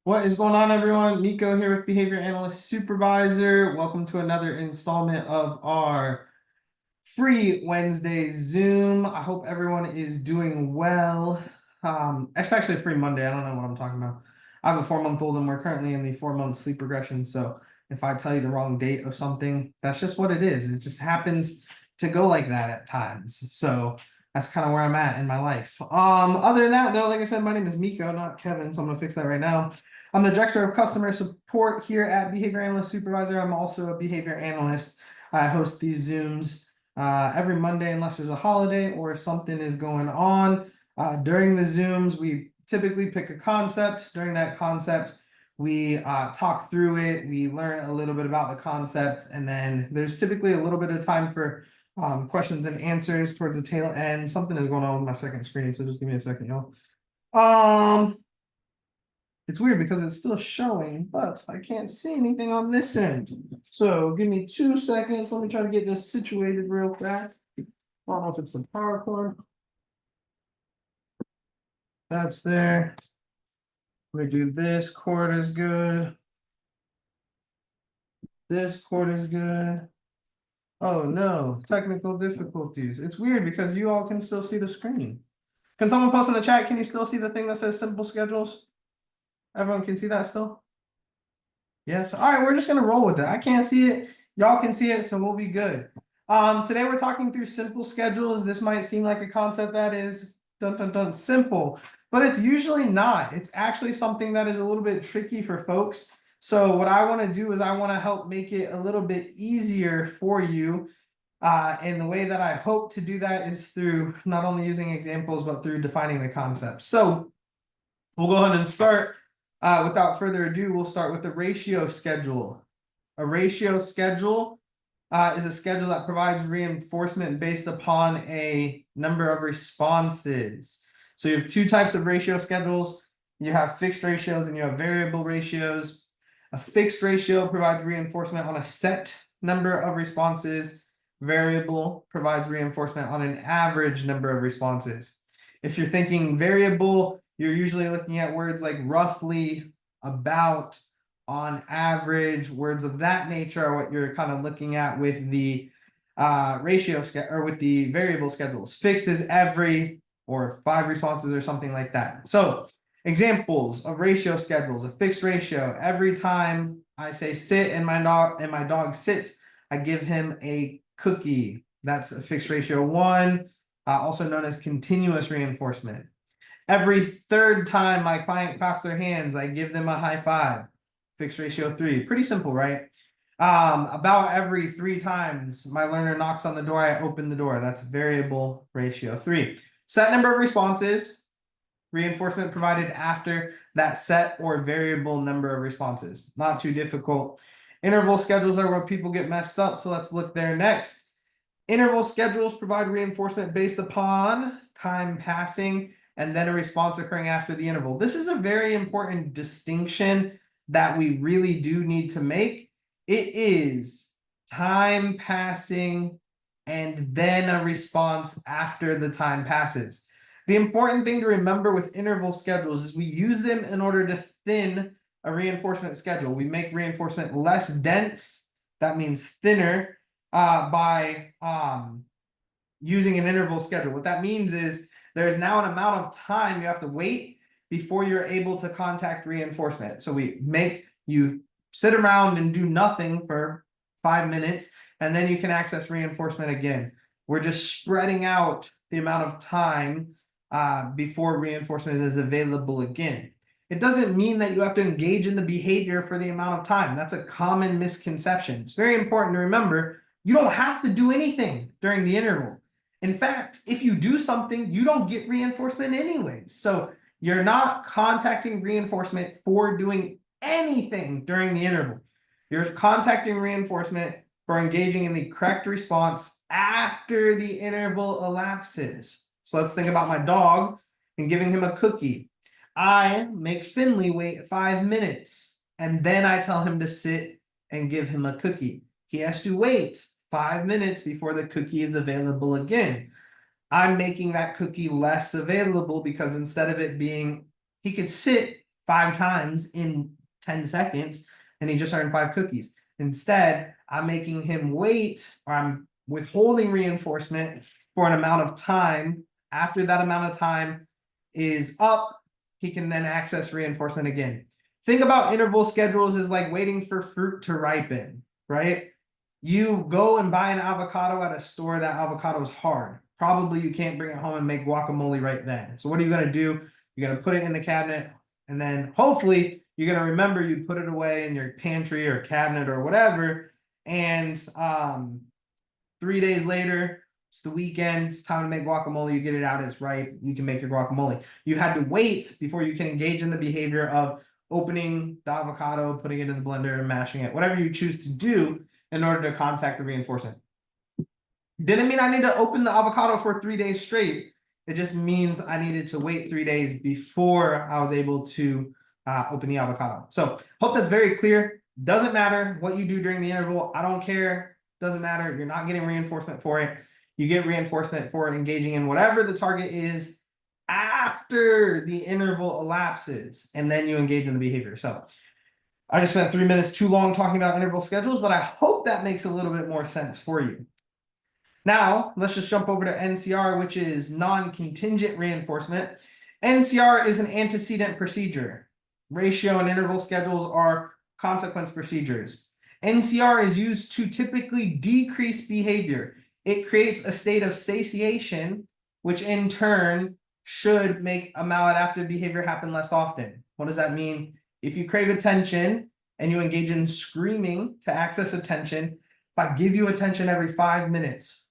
What is going on, everyone? Nico here with Behavior Analyst Supervisor. Welcome to another installment of our free Wednesday Zoom. I hope everyone is doing well. It's actually a free Monday. I don't know what I'm talking about. I have a 4-month-old and we're currently in the 4-month sleep regression. So if I tell you the wrong date of something, that's just what it is. It just happens to go like that at times. So that's kind of where I'm at in my life. Other than that, though, like I said, my name is Miko, not Kevin. So I'm gonna fix that right now. I'm the Director of Customer Support here at Behavior Analyst Supervisor. I'm also a behavior analyst. I host these Zooms every Monday unless there's a holiday or something is going on. During the Zooms, we typically pick a concept. During that concept, we talk through it. We learn a little bit about the concept, and then there's typically a little bit of time for questions and answers towards the tail end. Something is going on with my second screen, so just give me a second, y'all. It's weird because it's still showing, but I can't see anything on this end. So give me 2 seconds. Let me try to get this situated real fast. I don't know if it's the power cord. That's there. We do this cord is good. This cord is good. Oh no, technical difficulties. It's weird because you all can still see the screen. Can someone post in the chat? Can you still see the thing that says simple schedules? Everyone can see that still? Yes. All right, we're just gonna roll with it. I can't see it. Y'all can see it, so we'll be good. Today we're talking through simple schedules. This might seem like a concept that is dun dun dun simple, but it's usually not. It's actually something that is a little bit tricky for folks. So what I want to do is I want to help make it a little bit easier for you. And the way that I hope to do that is through not only using examples, but through defining the concepts. So we'll go ahead and start. Without further ado, we'll start with the ratio schedule. A ratio schedule is a schedule that provides reinforcement based upon a number of responses. So you have 2 types of ratio schedules. You have fixed ratios and you have variable ratios. A fixed ratio provides reinforcement on a set number of responses. Variable provides reinforcement on an average number of responses. If you're thinking variable, you're usually looking at words like roughly, about, on average. Words of that nature are what you're kind of looking at with the ratio or with the variable schedules. Fixed is every or 5 responses or something like that. So examples of ratio schedules: a fixed ratio. Every time I say sit and my dog sits, I give him a cookie. That's a fixed ratio 1, also known as continuous reinforcement. Every third time my client claps their hands, I give them a high five. Fixed ratio 3. Pretty simple, right? About every 3 times my learner knocks on the door, I open the door. That's variable ratio 3. Set number of responses. Reinforcement provided after that set or variable number of responses. Not too difficult. Interval schedules are where people get messed up, so let's look there next. Interval schedules provide reinforcement based upon time passing and then a response occurring after the interval. This is a very important distinction that we really do need to make. It is time passing and then a response after the time passes. The important thing to remember with interval schedules is we use them in order to thin a reinforcement schedule. We make reinforcement less dense, that means thinner, by using an interval schedule. What that means is there's now an amount of time you have to wait before you're able to contact reinforcement. So we make you sit around and do nothing for 5 minutes, and then you can access reinforcement again. We're just spreading out the amount of time before reinforcement is available again. It doesn't mean that you have to engage in the behavior for the amount of time. That's a common misconception. It's very important to remember you don't have to do anything during the interval. In fact, if you do something, you don't get reinforcement anyways. So you're not contacting reinforcement for doing anything during the interval. You're contacting reinforcement for engaging in the correct response after the interval elapses. So let's think about my dog and giving him a cookie. I make Finley wait 5 minutes, and then I tell him to sit and give him a cookie. He has to wait 5 minutes before the cookie is available again. I'm making that cookie less available because instead of it being, he could sit 5 times in 10 seconds and he just earned 5 cookies. Instead, I'm making him wait, or I'm withholding reinforcement for an amount of time. After that amount of time is up, he can then access reinforcement again. Think about interval schedules as like waiting for fruit to ripen, right? You go and buy an avocado at a store, that avocado is hard. Probably you can't bring it home and make guacamole right then. So what are you going to do? You're going to put it in the cabinet, and then hopefully you're going to remember you put it away in your pantry or cabinet or whatever. And 3 days later, it's the weekend, it's time to make guacamole, you get it out, it's ripe, you can make your guacamole. You had to wait before you can engage in the behavior of opening the avocado, putting it in the blender, and mashing it, whatever you choose to do in order to contact the reinforcement. Didn't mean I need to open the avocado for 3 days straight. It just means I needed to wait 3 days before I was able to open the avocado. So hope that's very clear. Doesn't matter what you do during the interval. I don't care. Doesn't matter. You're not getting reinforcement for it. You get reinforcement for engaging in whatever the target is after the interval elapses, and then you engage in the behavior. So I just spent 3 minutes too long talking about interval schedules, but I hope that makes a little bit more sense for you. Now, let's just jump over to NCR, which is non-contingent reinforcement. NCR is an antecedent procedure. Ratio and interval schedules are consequence procedures. NCR is used to typically decrease behavior. It creates a state of satiation, which in turn should make a maladaptive behavior happen less often. What does that mean? If you crave attention and you engage in screaming to access attention, if I give you attention every 5 minutes,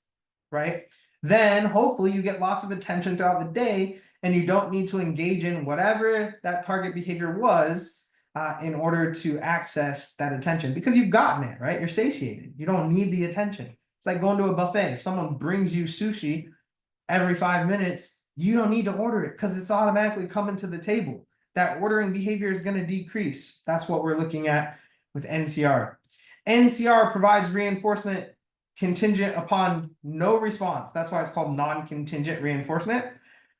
right, then hopefully you get lots of attention throughout the day and you don't need to engage in whatever that target behavior was in order to access that attention, because you've gotten it, right? You're satiated. You don't need the attention. It's like going to a buffet. If someone brings you sushi every 5 minutes, you don't need to order it because it's automatically coming to the table. That ordering behavior is going to decrease. That's what we're looking at with NCR. NCR provides reinforcement contingent upon no response. That's why it's called non-contingent reinforcement.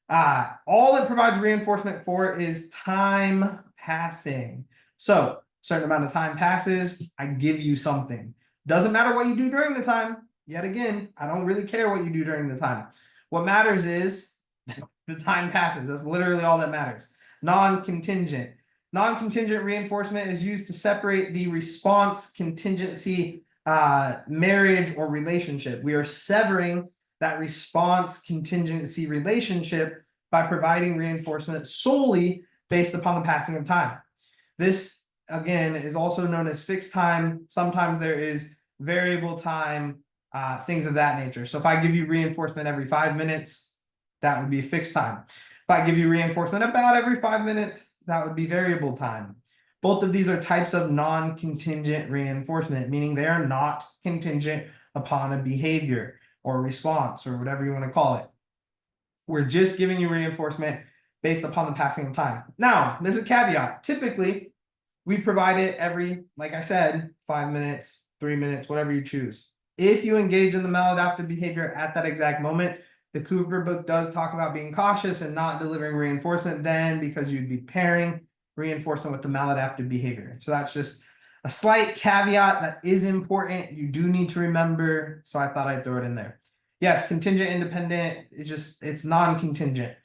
All it provides reinforcement for is time passing. So certain amount of time passes, I give you something. Doesn't matter what you do during the time. Yet again, I don't really care what you do during the time. What matters is the time passes. That's literally all that matters. Non-contingent. Non-contingent reinforcement is used to separate the response contingency marriage or relationship. We are severing that response contingency relationship by providing reinforcement solely based upon the passing of time. This, again, is also known as fixed time. Sometimes there is variable time, things of that nature. So if I give you reinforcement every 5 minutes, that would be fixed time. If I give you reinforcement about every 5 minutes, that would be variable time. Both of these are types of non-contingent reinforcement, meaning they are not contingent upon a behavior or response or whatever you want to call it. We're just giving you reinforcement based upon the passing of time. Now, there's a caveat. Typically, we provide it every, like I said, 5 minutes, 3 minutes, whatever you choose. If you engage in the maladaptive behavior at that exact moment, the Cooper book does talk about being cautious and not delivering reinforcement then, because you'd be pairing reinforcement with the maladaptive behavior. So that's just a slight caveat that is important. You do need to remember. So I thought I'd throw it in there. Yes, contingent independent, it's non-contingent.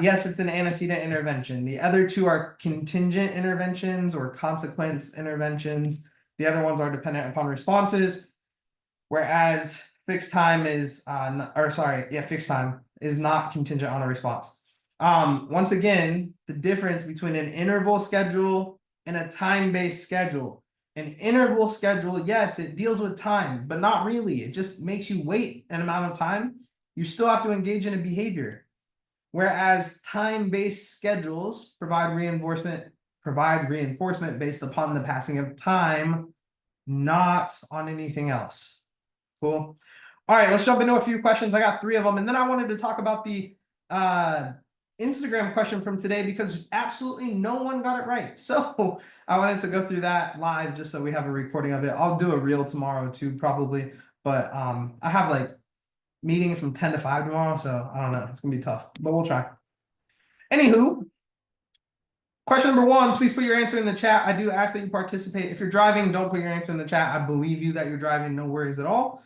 Yes, it's an antecedent intervention. The other two are contingent interventions or consequence interventions. The other ones are dependent upon responses, whereas fixed time is, fixed time is not contingent on a response. Once again, the difference between an interval schedule and a time-based schedule. An interval schedule, yes, it deals with time, but not really. It just makes you wait an amount of time. You still have to engage in a behavior. Whereas time-based schedules provide reinforcement based upon the passing of time, not on anything else. Cool. All right, let's jump into a few questions. I got 3 of them, and then I wanted to talk about the Instagram question from today because absolutely no one got it right. So I wanted to go through that live just so we have a recording of it. I'll do a reel tomorrow too, probably, but I have like meetings from 10 to 5 tomorrow, so I don't know. It's gonna be tough, but we'll try. Anywho, Question number 1, please put your answer in the chat. I do ask that you participate. If you're driving, don't put your answer in the chat. I believe you that you're driving, no worries at all.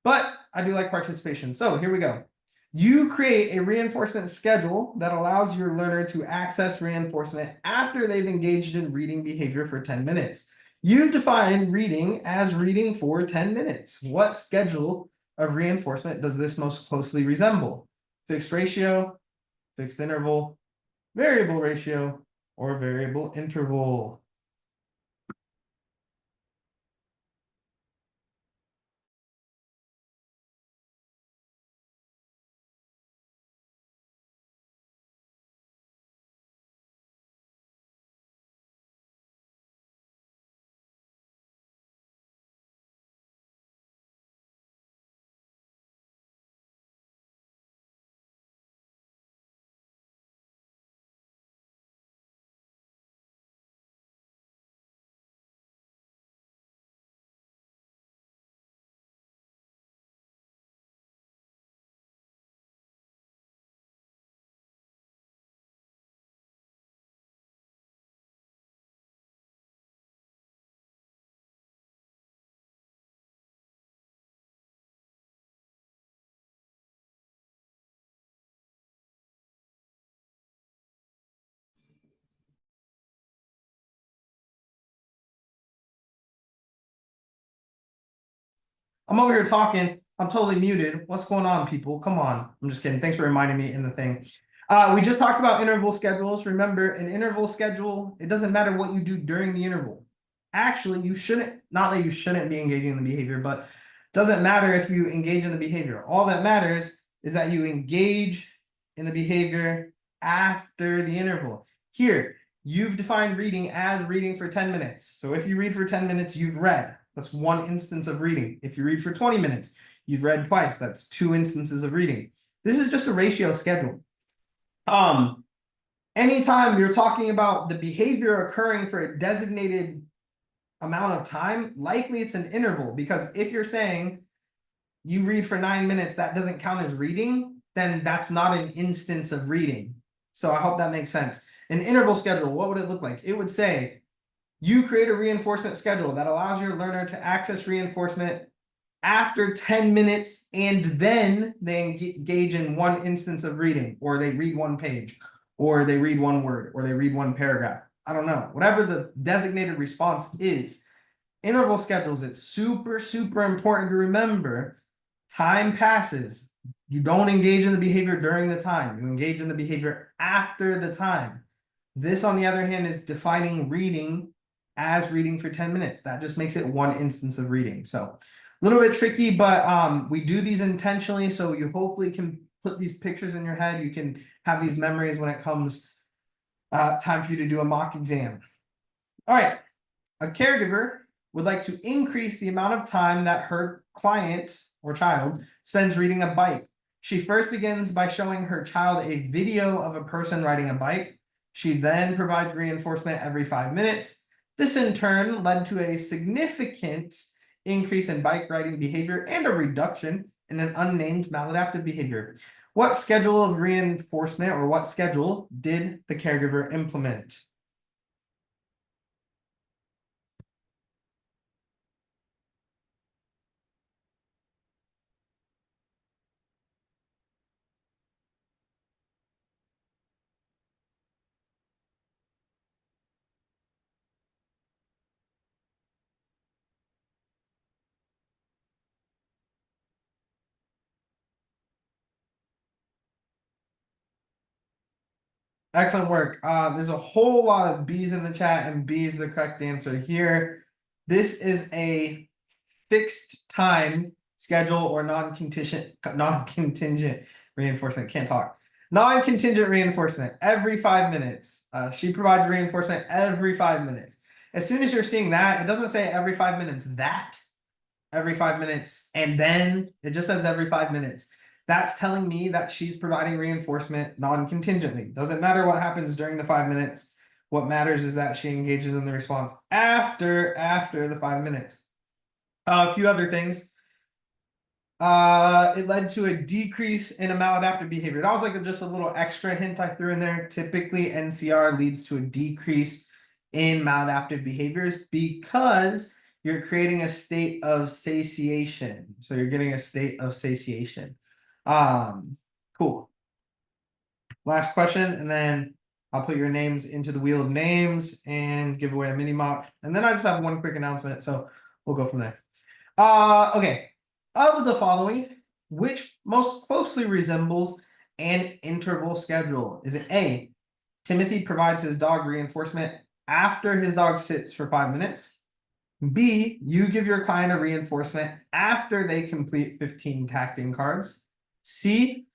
But I do like participation. So here we go. You create a reinforcement schedule that allows your learner to access reinforcement after they've engaged in reading behavior for 10 minutes. You define reading as reading for 10 minutes. What schedule of reinforcement does this most closely resemble? Fixed ratio, fixed interval, variable ratio, or variable interval? I'm over here talking. I'm totally muted. What's going on, people? Come on. I'm just kidding. Thanks for reminding me in the thing. We just talked about interval schedules. Remember, an interval schedule, it doesn't matter what you do during the interval. Actually, you shouldn't, not that you shouldn't be engaging in the behavior, but doesn't matter if you engage in the behavior. All that matters is that you engage in the behavior after the interval. Here, you've defined reading as reading for 10 minutes. So if you read for 10 minutes, you've read. That's one instance of reading. If you read for 20 minutes, you've read twice. That's 2 instances of reading. This is just a ratio schedule. Anytime you're talking about the behavior occurring for a designated amount of time, likely it's an interval, because if you're saying you read for 9 minutes, that doesn't count as reading, then that's not an instance of reading. So I hope that makes sense. An interval schedule, what would it look like? It would say, you create a reinforcement schedule that allows your learner to access reinforcement after 10 minutes, and then they engage in one instance of reading, or they read one page, or they read one word, or they read one paragraph. I don't know. Whatever the designated response is. Interval schedules, it's super, super important to remember. Time passes. You don't engage in the behavior during the time. You engage in the behavior after the time. This, on the other hand, is defining reading as reading for 10 minutes. That just makes it one instance of reading. So a little bit tricky, but we do these intentionally, so you hopefully can put these pictures in your head. You can have these memories when it comes time for you to do a mock exam. All right, a caregiver would like to increase the amount of time that her client or child spends reading a bike. She first begins by showing her child a video of a person riding a bike. She then provides reinforcement every 5 minutes. This in turn led to a significant increase in bike riding behavior and a reduction in an unnamed maladaptive behavior. What schedule of reinforcement, or what schedule, did the caregiver implement? Excellent work. There's a whole lot of B's in the chat, and B is the correct answer here. This is a fixed time schedule, or non-contingent reinforcement. Can't talk. Non-contingent reinforcement every 5 minutes. She provides reinforcement every 5 minutes. As soon as you're seeing that, it doesn't say every 5 minutes that, every 5 minutes, and then it just says every 5 minutes. That's telling me that she's providing reinforcement non-contingently. Doesn't matter what happens during the 5 minutes. What matters is that she engages in the response after the 5 minutes. A few other things. It led to a decrease in a maladaptive behavior. That was like just a little extra hint I threw in there. Typically, NCR leads to a decrease in maladaptive behaviors because you're creating a state of satiation. So you're getting a state of satiation. Cool. Last question, and then I'll put your names into the wheel of names and give away a mini mock. And then I just have one quick announcement, so we'll go from there. Okay. Of the following, which most closely resembles an interval schedule? Is it A, Timothy provides his dog reinforcement after his dog sits for 5 minutes? B, you give your client a reinforcement after they complete 15 tacting cards? C,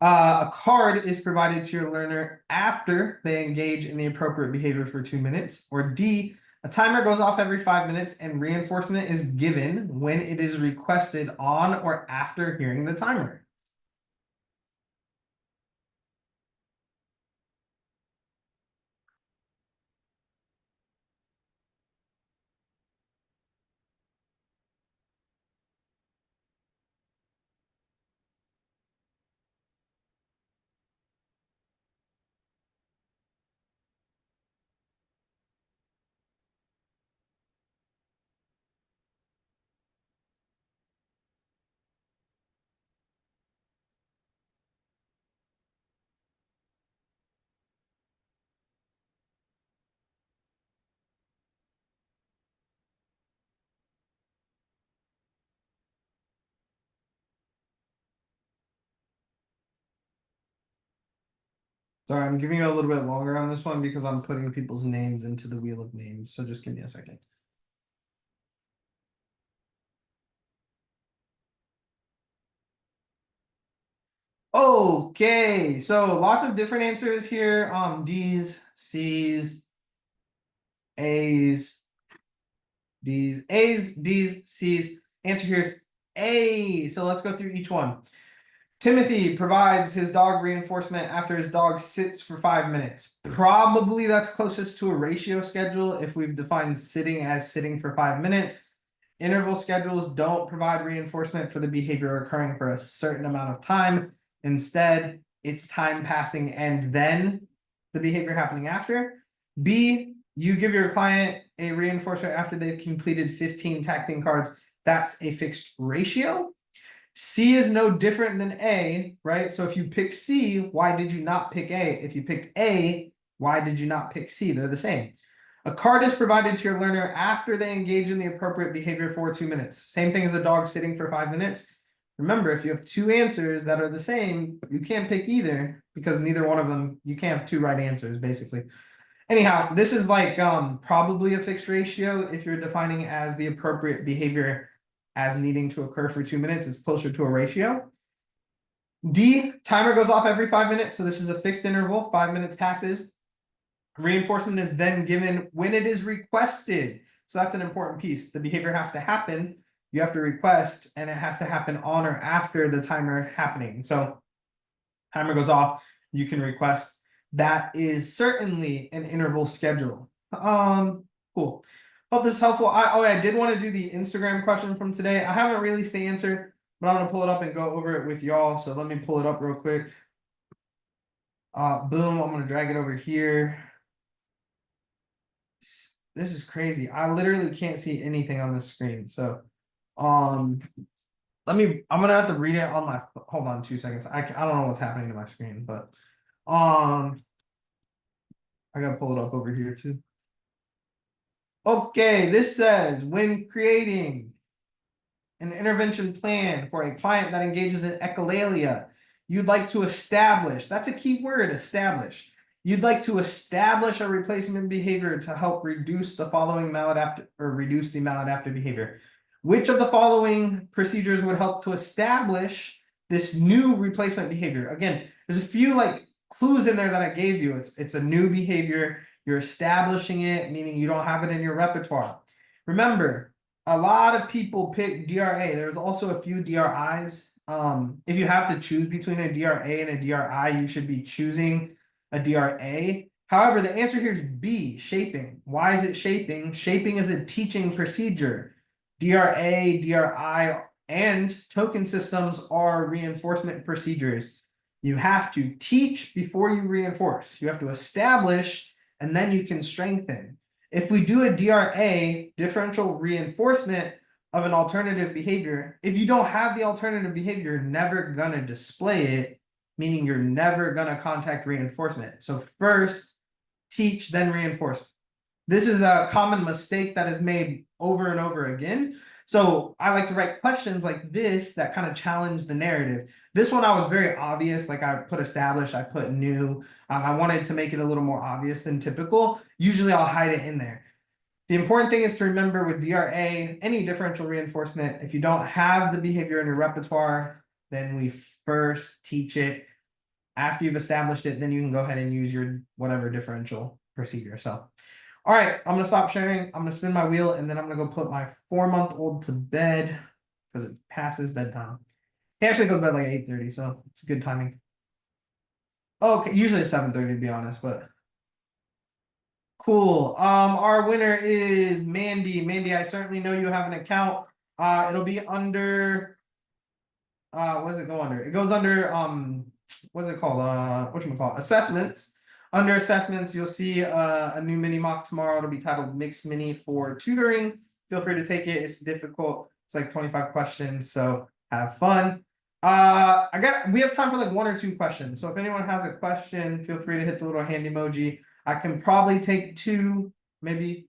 a card is provided to your learner after they engage in the appropriate behavior for 2 minutes? Or D, a timer goes off every 5 minutes and reinforcement is given when it is requested on or after hearing the timer? Sorry, I'm giving you a little bit longer on this one because I'm putting people's names into the wheel of names. So just give me a second. Okay, so lots of different answers here. D's, C's, A's, D's, C's. Answer here is A. So let's go through each one. Timothy provides his dog reinforcement after his dog sits for 5 minutes. Probably that's closest to a ratio schedule if we've defined sitting as sitting for 5 minutes. Interval schedules don't provide reinforcement for the behavior occurring for a certain amount of time. Instead, it's time passing and then the behavior happening after. B, you give your client a reinforcer after they've completed 15 tacting cards. That's a fixed ratio. C is no different than A, right? So if you pick C, why did you not pick A? If you picked A, why did you not pick C? They're the same. A card is provided to your learner after they engage in the appropriate behavior for 2 minutes. Same thing as a dog sitting for 5 minutes. Remember, if you have two answers that are the same, you can't pick either because neither one of them, you can't have two right answers, basically. Anyhow, this is like probably a fixed ratio if you're defining as the appropriate behavior as needing to occur for 2 minutes. It's closer to a ratio. D, timer goes off every 5 minutes. So this is a fixed interval, 5 minutes passes. Reinforcement is then given when it is requested. So that's an important piece. The behavior has to happen. You have to request, and it has to happen on or after the timer happening. So timer goes off, you can request. That is certainly an interval schedule. Cool. Hope this is helpful. I did want to do the Instagram question from today. I haven't released the answer, but I'm gonna pull it up and go over it with y'all. So let me pull it up real quick. Boom, I'm gonna drag it over here. This is crazy. I literally can't see anything on the screen. So I'm gonna have to read it on my, hold on 2 seconds. I don't know what's happening to my screen, but I gotta pull it up over here too. Okay, this says when creating an intervention plan for a client that engages in echolalia, you'd like to establish, that's a key word, establish. You'd like to establish a replacement behavior to help reduce the following maladaptive or reduce the maladaptive behavior. Which of the following procedures would help to establish this new replacement behavior? Again, there's a few like clues in there that I gave you. It's a new behavior. You're establishing it, meaning you don't have it in your repertoire. Remember, a lot of people pick DRA. There's also a few DRIs. If you have to choose between a DRA and a DRI, you should be choosing a DRA. However, the answer here is B, shaping. Why is it shaping? Shaping is a teaching procedure. DRA, DRI and token systems are reinforcement procedures. You have to teach before you reinforce. You have to establish, and then you can strengthen. If we do a DRA, differential reinforcement of an alternative behavior, if you don't have the alternative behavior, you're never gonna display it, meaning you're never gonna contact reinforcement. So first, teach, then reinforce. This is a common mistake that is made over and over again. So I like to write questions like this that kind of challenge the narrative. This one I was very obvious, like I put established, I put new. I wanted to make it a little more obvious than typical. Usually I'll hide it in there. The important thing is to remember with DRA, any differential reinforcement, if you don't have the behavior in your repertoire, then we first teach it. After you've established it, then you can go ahead and use your whatever differential procedure. So, all right, I'm gonna stop sharing. I'm gonna spin my wheel, and then I'm gonna go put my 4-month-old to bed because it passes bedtime. He actually goes to bed like 8:30, so it's good timing. Okay, usually 7:30 to be honest, but cool. Our winner is Mandy. Mandy, I certainly know you have an account. It'll be under what does it go under? It goes under what's it called? Whatchamacallit? Assessments. Under assessments, you'll see a new mini mock tomorrow. It'll be titled Mixed Mini for Tutoring. Feel free to take it. It's difficult. It's like 25 questions, so have fun. We have time for like 1 or 2 questions. So if anyone has a question, feel free to hit the little hand emoji. I can probably take 2, maybe. If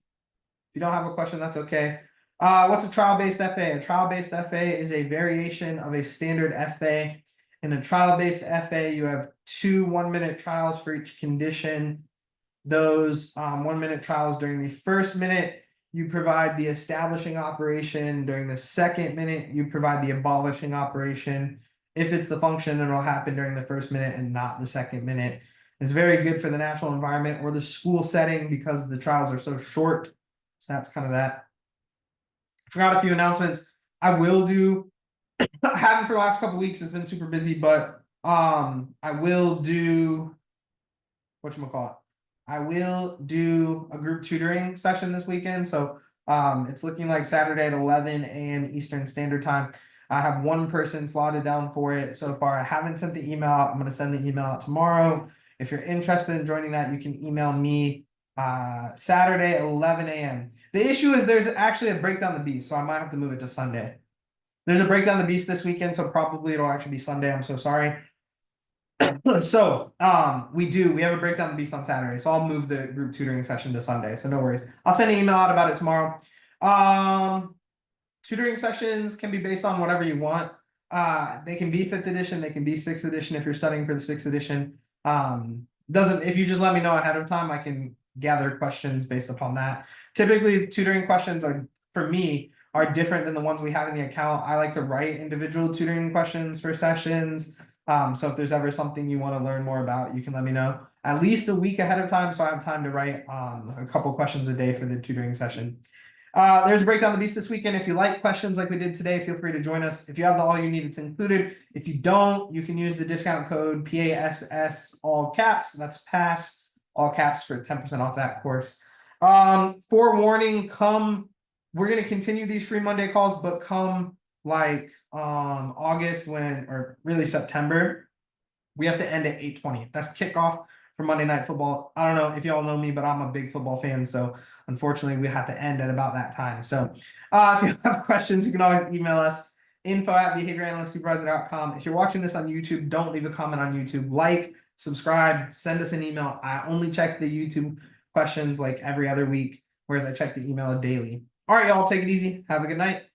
you don't have a question, that's okay. What's a trial-based FA? A trial-based FA is a variation of a standard FA. In a trial-based FA, you have 2 1-minute trials for each condition. Those 1-minute trials, during the first minute, you provide the establishing operation. During the second minute, you provide the abolishing operation. If it's the function, it'll happen during the first minute and not the second minute. It's very good for the natural environment or the school setting because the trials are so short. So that's kind of that. Forgot a few announcements. I will do, I haven't for the last couple weeks, it's been super busy, but I will do whatchamacallit. I will do a group tutoring session this weekend. So it's looking like Saturday at 11 a.m. Eastern Standard Time. I have 1 person slotted down for it so far. I haven't sent the email out. I'm going to send the email out tomorrow. If you're interested in joining that, you can email me Saturday at 11 a.m. The issue is there's actually a Breakdown the Beast, so I might have to move it to Sunday. There's a Breakdown the Beast this weekend, so probably it'll actually be Sunday. I'm so sorry. So we have a Breakdown the Beast on Saturday, so I'll move the group tutoring session to Sunday, so no worries. I'll send an email out about it tomorrow. Tutoring sessions can be based on whatever you want. They can be 5th edition, they can be 6th edition if you're studying for the 6th edition. If you just let me know ahead of time, I can gather questions based upon that. Typically, tutoring questions are, for me, are different than the ones we have in the account. I like to write individual tutoring questions for sessions. So if there's ever something you want to learn more about, you can let me know at least a week ahead of time, so I have time to write a couple questions a day for the tutoring session. There's a Breakdown the Beast this weekend. If you like questions like we did today, feel free to join us. If you have the all you need, it's included. If you don't, you can use the discount code PASS all caps. That's PASS all caps for 10% off that course. Forewarning, we're going to continue these free Monday calls, but come like August or really September, we have to end at 8:20. That's kickoff for Monday Night Football. I don't know if y'all know me, but I'm a big football fan, so unfortunately we have to end at about that time. So if you have questions, you can always email us, info@behavioranalystsupervisor.com. If you're watching this on YouTube, don't leave a comment on YouTube. Like, subscribe, send us an email. I only check the YouTube questions like every other week, whereas I check the email daily. All right, y'all, take it easy. Have a good night.